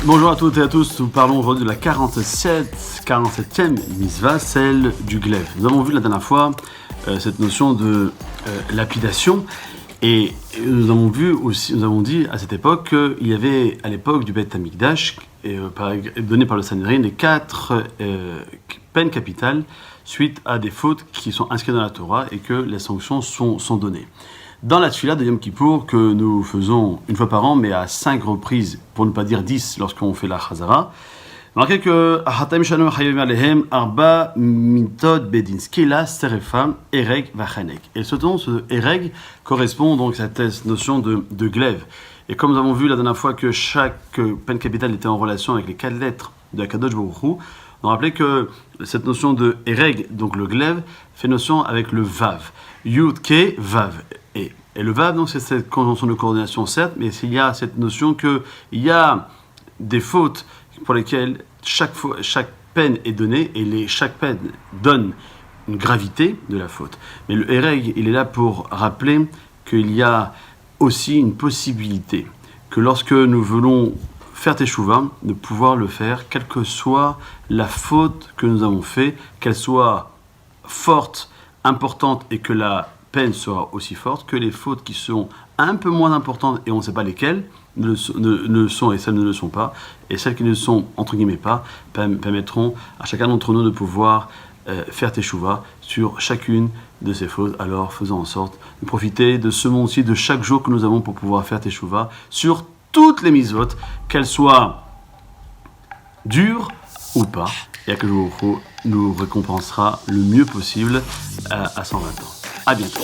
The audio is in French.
Bonjour à toutes et à tous, nous parlons aujourd'hui de la 47e mitzvah, celle du glaive. Nous avons vu la dernière fois cette notion de lapidation et nous avons dit à cette époque qu'il y avait à l'époque du Beth Amikdash, donné par le Sanhedrin, les 4 peines capitales suite à des fautes qui sont inscrites dans la Torah et que les sanctions sont données. Dans la tefila de Yom Kippour, que nous faisons une fois par an, mais à 5 reprises, pour ne pas dire 10, lorsqu'on fait la Chazara, marqué que Ahatam Shalom Chayim Alehem Arba Mintod Bedin Skila Serefam Ereg Vachanek. Et ce Ereg correspond donc à cette notion de glaive. Et comme nous avons vu la dernière fois que chaque peine capitale était en relation avec les 4 lettres de la Kadosh Baruch Hu, on rappelait que cette notion de Ereg, donc le glaive, fait notion avec le Vav. Yud Ke Vav. Et le Vav, donc, c'est cette conjonction de coordination, certes, mais il y a cette notion qu'il y a des fautes pour lesquelles chaque peine est donnée, et chaque peine donne une gravité de la faute. Mais le Ereg, il est là pour rappeler qu'il y a aussi une possibilité que lorsque nous voulons faire Teshuvah, de pouvoir le faire, quelle que soit la faute que nous avons faite, qu'elle soit forte, importante, et que la peine sera aussi forte, que les fautes qui sont un peu moins importantes, et on ne sait pas lesquelles, ne le sont et celles ne le sont pas, et celles qui ne le sont, entre guillemets, pas, permettront à chacun d'entre nous de pouvoir faire Teshuvah sur chacune de ces fautes. Alors faisons en sorte de profiter de ce moment-ci, de chaque jour que nous avons pour pouvoir faire Teshuvah sur toutes les mitzvot, qu'elles soient dures ou pas, et à que nous récompensera le mieux possible à 120 ans. À bientôt.